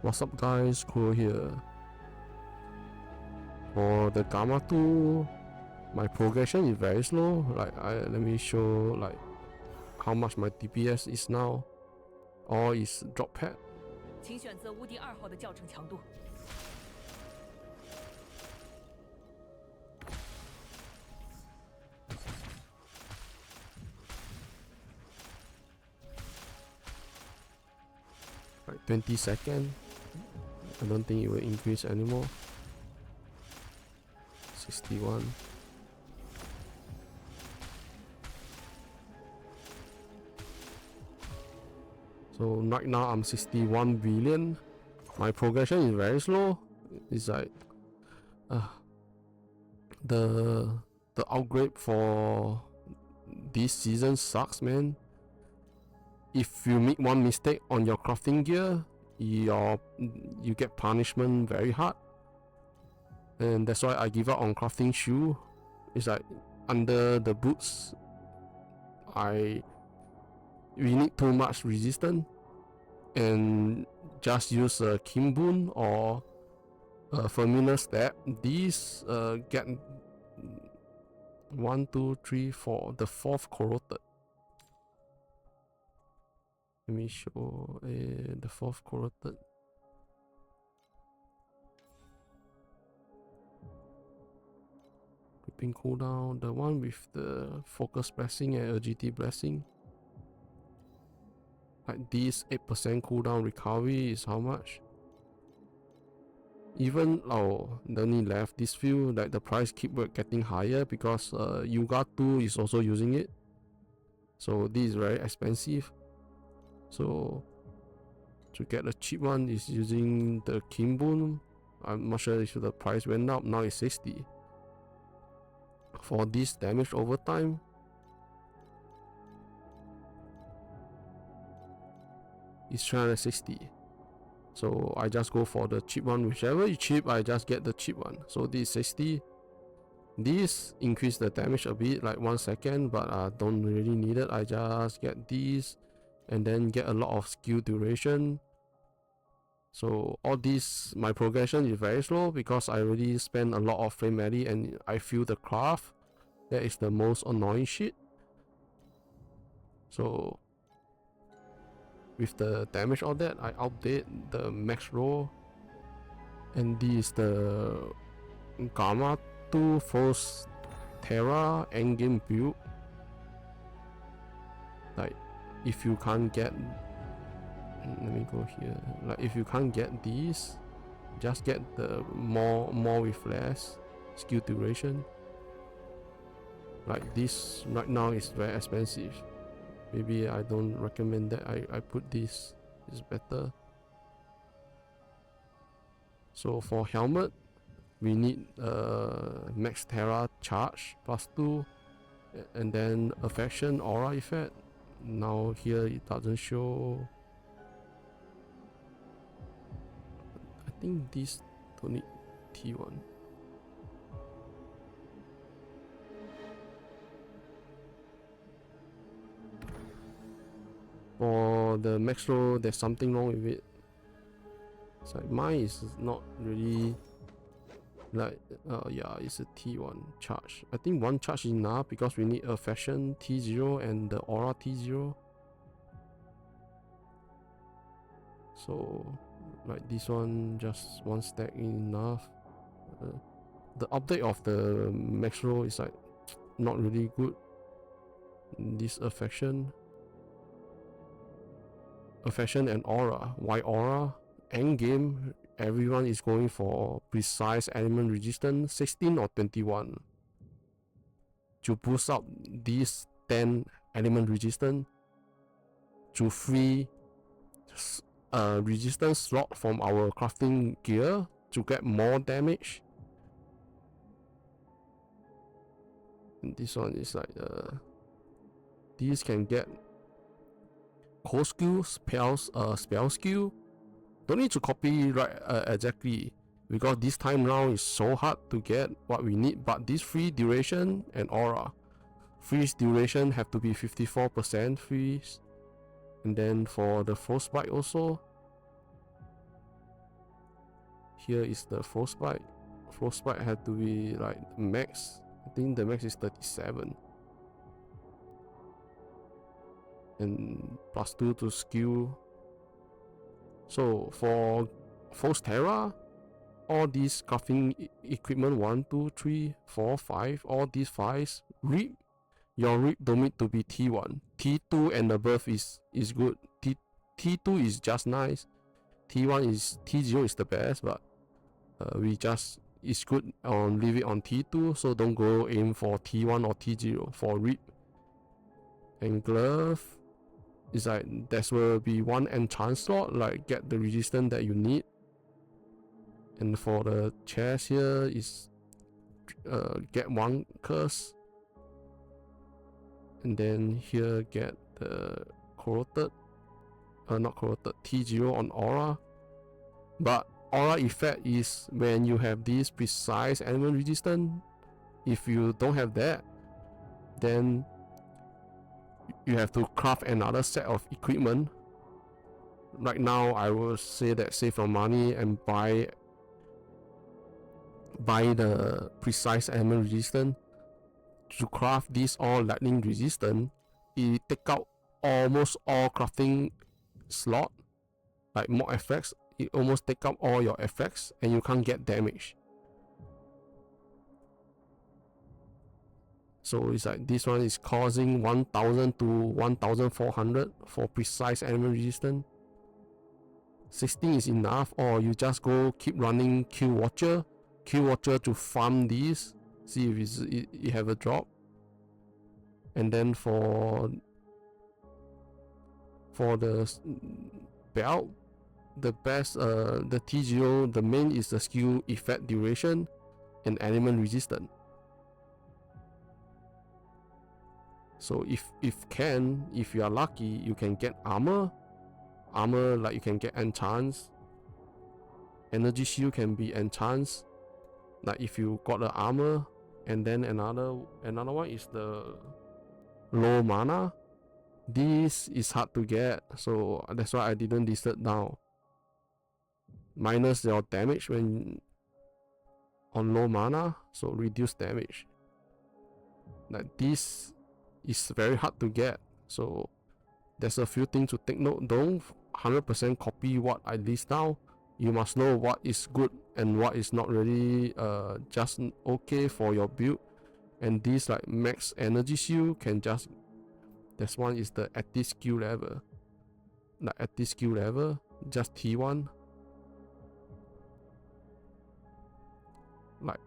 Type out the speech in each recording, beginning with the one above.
What's up guys, Cool here. For the Gemma2, my progression is very slow. Like let me show like how much my DPS is now. Or is drop pad. 请选择无敌2号的教程强度。 Like 20 seconds. I don't think it will increase anymore. 61. So right now I'm 61 billion. My progression is very slow. It's like the upgrade for this season sucks, man. If you make one mistake on your crafting gear, you get punishment very hard, and that's why I give up on crafting shoe. It's like under the boots, we need too much resistance, and just use a Kimbun or a familiar step. These get 1, 2, 3, 4, the 4th corrupted. Let me show the 4th corrupted. Creeping cooldown, the one with the focus blessing and agility blessing. Like this 8% cooldown recovery is how much? Even the only left this few, like the price keep getting higher because Yuga 2 is also using it. So this is very expensive. So to get a cheap one is using the Kimbun. I'm not sure if the price went up, now it's 60. For this damage over time, it's 360. So I just go for the cheap one. Whichever is cheap, I just get the cheap one. So this is 60. This increase the damage a bit, like 1 second, but I don't really need it. I just get these and then get a lot of skill duration. So all this, my progression is very slow because I already spent a lot of frame rate and I feel the craft. That is the most annoying shit. So with the damage all that, I update the Maxroll, and this is the Gemma2 first Terra Endgame build. Like if you can't get, let me go here. Like if you can't get these, just get the more with less skill duration. Like this right now is very expensive. Maybe I don't recommend that. I put this is better. So for helmet, we need max Terra charge +2, and then affection aura effect. Now here it doesn't show. I think this don't need T1. For the Maxroll, there's something wrong with it. It's like mine is not really like yeah, it's a T1 charge. I think 1 charge is enough because we need a fashion T0 and the aura T0. So like this one, just 1 stack enough. The update of the Maxroll is like not really good. This affection and aura. Why aura? Endgame, everyone is going for precise element resistance 16 or 21 to boost up these 10 element resistance to free resistance slot from our crafting gear to get more damage. And this one is like these can get core skill, spell skill. Don't need to copy right exactly because this time round is so hard to get what we need. But this free duration and aura, freeze duration have to be 54% freeze, and then for the frostbite also, here is the frostbite. Frostbite had to be like max. I think the max is 37. And +2 to skill. So for Force Terra, all these crafting equipment 1, 2, 3, 4, 5, all these 5s, rip. Your rip don't need to be T1. T2 and above is good. T2 is just nice. T1 is T0 is the best, but it's good on leave it on T2, so don't go aim for T1 or T0 for rip. And glove is like there will be one enchant slot, like get the resistance that you need. And for the chest here is get 1 curse. And then here get the corrupted, not corrupted, T0 on aura. But aura effect is when you have this precise element resistance. If you don't have that, then you have to craft another set of equipment. Right now I will say that save your money and buy the precise element resistance. To craft this all lightning resistant, it take out almost all crafting slot, like more effects. It almost take up all your effects and you can't get damage. So it's like this one is causing 1000 to 1400 for precise element resistance. 16 is enough, or you just go keep running Q Watcher to farm these, see if it have a drop. And then for the belt, the best, the T0, the main is the skill effect duration and element resistance. So if you are lucky, you can get armor, like you can get enchants. Energy shield can be enchants, like if you got the armor. And then another one is the low mana. This is hard to get, so that's why I didn't list it down. Minus your damage when on low mana, so reduce damage. Like this is very hard to get, so there's a few things to take note. Don't 100% copy what I list down. You must know what is good and what is not really just okay for your build. And this like max energy shield can just, this one is the at this skill level, like at this skill level just T1, like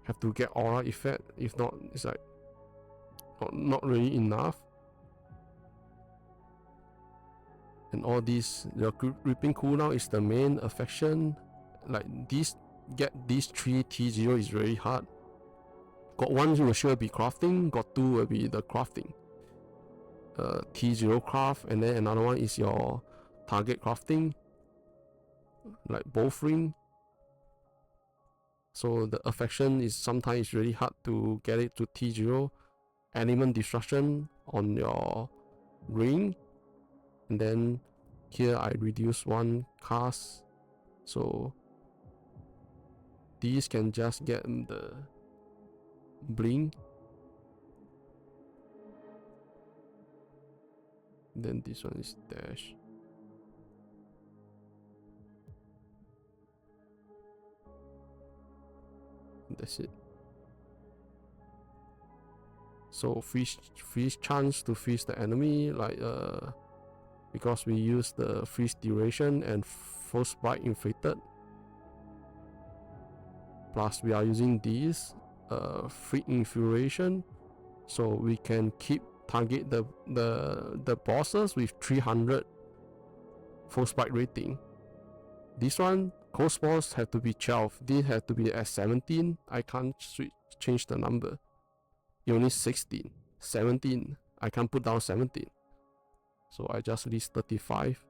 have to get aura effect, if not it's like not really enough. And all these, your ripping cooldown is the main affection. Like this, get these 3 T0 is very hard. Got 1 will sure be crafting, got 2 will be the crafting, T0 craft, and then another one is your target crafting, like both ring. So the affection is sometimes really hard to get it to T0. Element destruction on your ring, and then here I reduce 1 cast, so these can just get the blink. Then this one is dash. That's it. So freeze chance to freeze the enemy, like because we use the freeze duration and frostbite inflicted. Plus we are using these free infuriation, so we can keep target the bosses with 300 frostbite rating. This one coast boss have to be 12. This have to be at 17. I can't change the number. Only 16, 17. I can't put down 17. So I just list 35.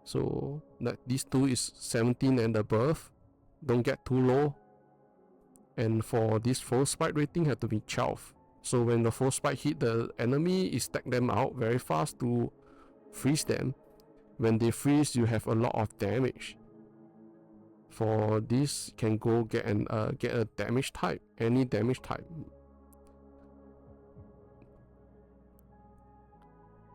So that these 2 is 17 and above. Don't get too low. And for this frostbite rating have to be 12. So when the frostbite hit the enemy, it stack them out very fast to freeze them. When they freeze, you have a lot of damage. For this, can go get a damage type, any damage type.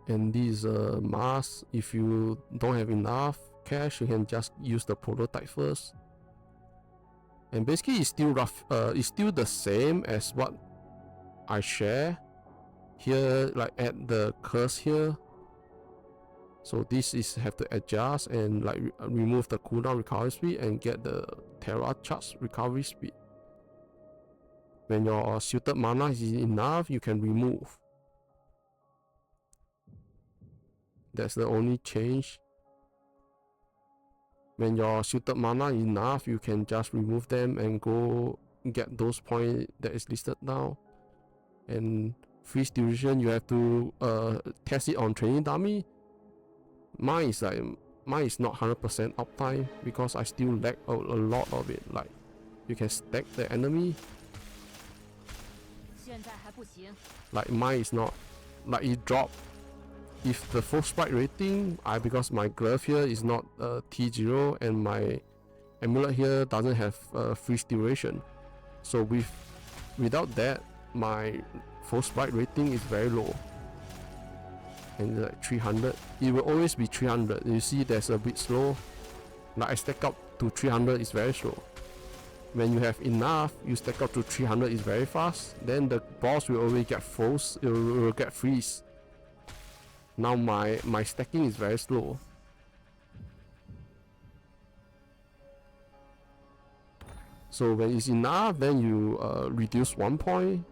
And this mask, if you don't have enough cash, you can just use the prototype first. And basically, it's still it's still the same as what I share here, like add the curse here. So this is have to adjust and like remove the cooldown recovery speed and get the Terra charge recovery speed. When your suited mana is enough, you can remove. That's the only change. When your suited mana is enough, you can just remove them and go get those points that is listed now. And freeze duration, you have to test it on training dummy. Mine is not 100% uptime because I still lag a lot of it. Like you can stack the enemy. Like mine is not, like it dropped. If the full sprite rating, because my glove here is not T0 and my amulet here doesn't have freeze duration, so without that, my full sprite rating is very low. And like 300, it will always be 300. You see, that's a bit slow. Like I stack up to 300 is very slow. When you have enough, you stack up to 300 is very fast. Then the boss will always get froze. It will get freeze. Now my stacking is very slow. So when it's enough, then you reduce 1 point.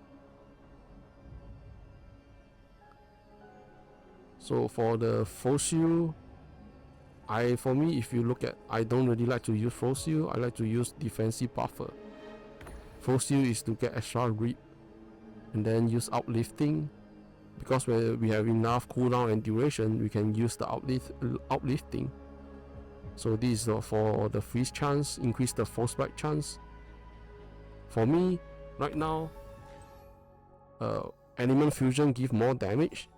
So for the fossil, for me, if you look at, I don't really like to use fossil. I like to use defensive buffer. Fossil is to get extra rip, and then use uplifting. Because when we have enough cooldown and duration, we can use the uplifting. So this is for the freeze chance, increase the force strike chance. For me, right now, element fusion give more damage.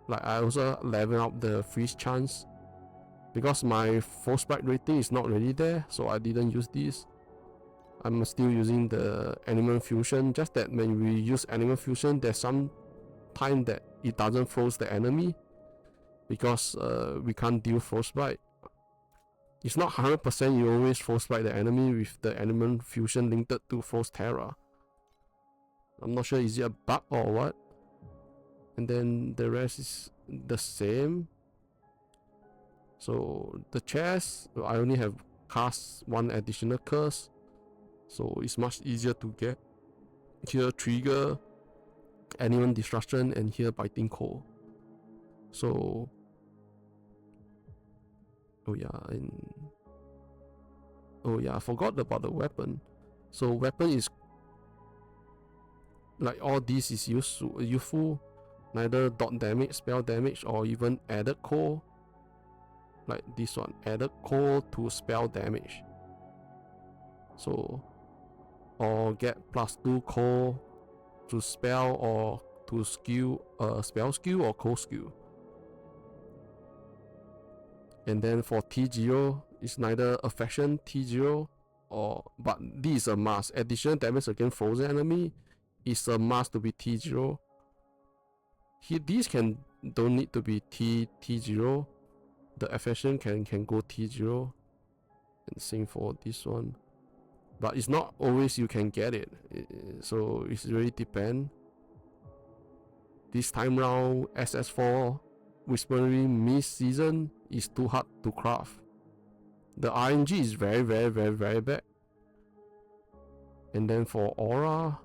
Like I also level up the freeze chance because my force strike rating is not really there, so I didn't use this. I'm still using the element fusion. Just that when we use element fusion, there's some time that it doesn't froze the enemy because we can't deal frostbite. It's not 100% you always frostbite the enemy with the element fusion linked to frost terra. I'm not sure, is it a bug or what? And then the rest is the same. So the chest, I only have cast 1 additional curse, so it's much easier to get. Here trigger, element destruction, and here biting cold. So oh yeah, I forgot about the weapon. So weapon is like all this is useful. Neither dot damage, spell damage, or even added core. Like this one, added core to spell damage. So or get +2 core to spell or to skill, spell skill or core skill. And then for T0, it's neither affection T0 but this is a must. Additional damage against frozen enemy is a must to be T0. Here these don't need to be T0. The affection can go T0. And same for this one. But it's not always you can get it. So it's really depend. This time round SS4 Whispering Mist season is too hard to craft. The RNG is very bad. And then for aura,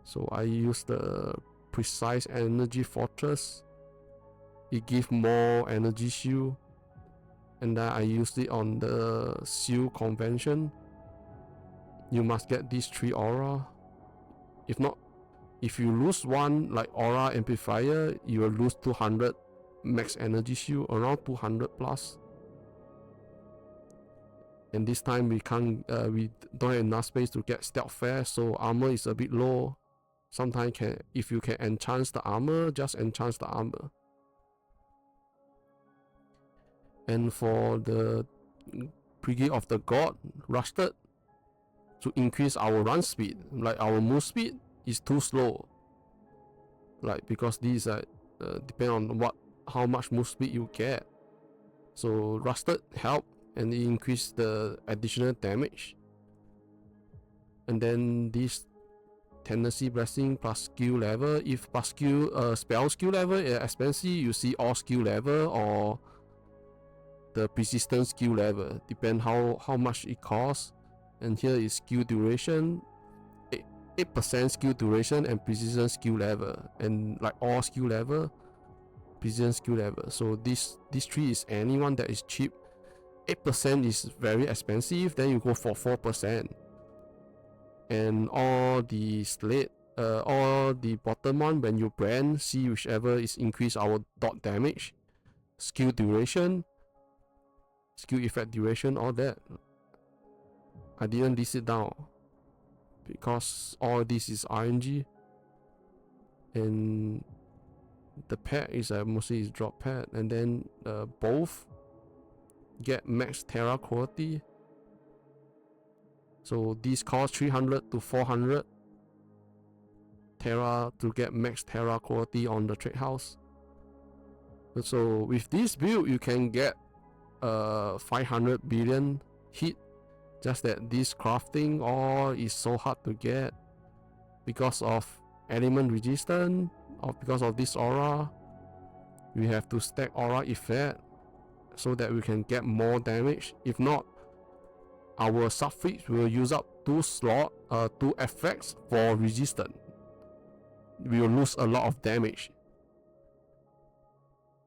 so I use the Precise Energy Fortress. It gives more energy shield, and then I used it on the shield convention. You must get these 3 aura. If not, if you lose one, like aura amplifier, you will lose 200 max energy shield, around 200 plus. And this time we don't have enough space to get stealth fast, so armor is a bit low. Sometimes if you can enchant the armor, just enchant the armor. And for the Brigade of the God, Rusted, to increase our run speed. Like our move speed is too slow. Like because these depend on how much move speed you get. So Rusted help and it increase the additional damage. And then this Tendency Blessing plus skill level. If plus spell skill level is expensive, you see all skill level or the persistent skill level. Depend how much it costs. And here is skill duration. 8% skill duration and precision skill level, and like all skill level, precision skill level. So this tree is anyone that is cheap. 8% is very expensive, then you go for 4%. And all the Slate, all the bottom one, when you brand, see whichever is increase our dot damage, skill duration, skill effect duration, all that. I didn't list it down because all this is RNG, and the pet is mostly is drop pet, and then both get max Terra quality. So these cost 300 to 400 Terra to get max Terra quality on the trade house. So with this build you can get 500 billion hit. Just that this crafting all is so hard to get because of element resistance, or because of this aura. We have to stack aura effect so that we can get more damage. If not, our suffix will use up 2 effects for resistance. We will lose a lot of damage.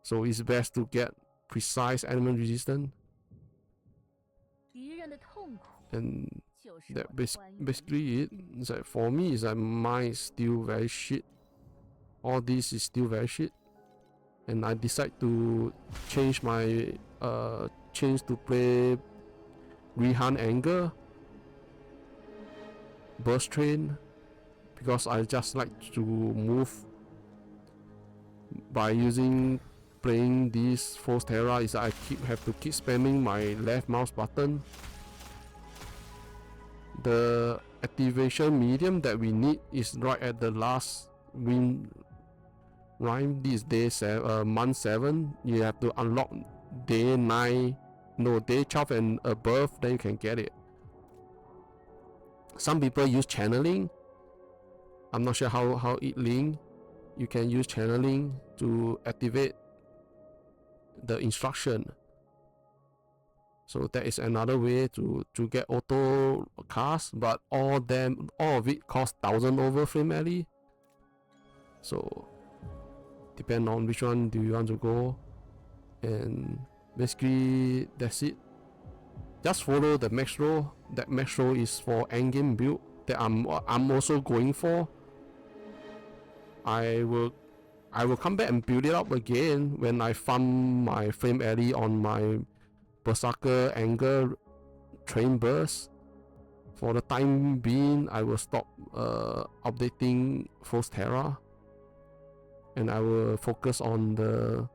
So it's best to get precise element resistance. And that basically it. It's like for me, it's like mine is still very shit. All this is still very shit. And I decide to change my to play Rihan Anger, Burst Train, because I just like to move by playing this Force Terra. Is I have to keep spamming my left mouse button. The activation medium that we need is right at the last win rhyme. This day month 7. You have to unlock day 12 and above, then you can get it. Some people use channeling. I'm not sure how it link. You can use channeling to activate the instruction. So that is another way to get auto cast, but all of it costs 1000 over frame alley. So depend on which one do you want to go, and basically that's it. Just follow the Maxroll. That Maxroll is for endgame build that I'm also going for. I will come back and build it up again when I farm my frame alley on my Berserker Anger Train Burst. For the time being, I will stop updating Force Terra, and I will focus on the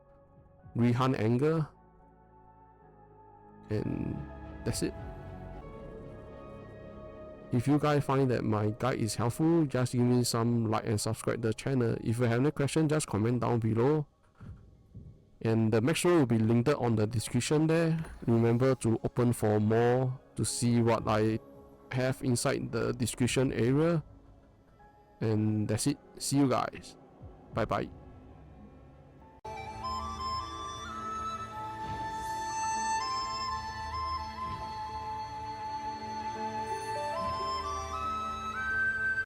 Rihan Anger, and that's it. If you guys find that my guide is helpful, just give me some like and subscribe the channel. If you have any question, just comment down below. And the Maxroll will be linked on the description there. Remember to open for more to see what I have inside the description area. And that's it. See you guys. Bye bye.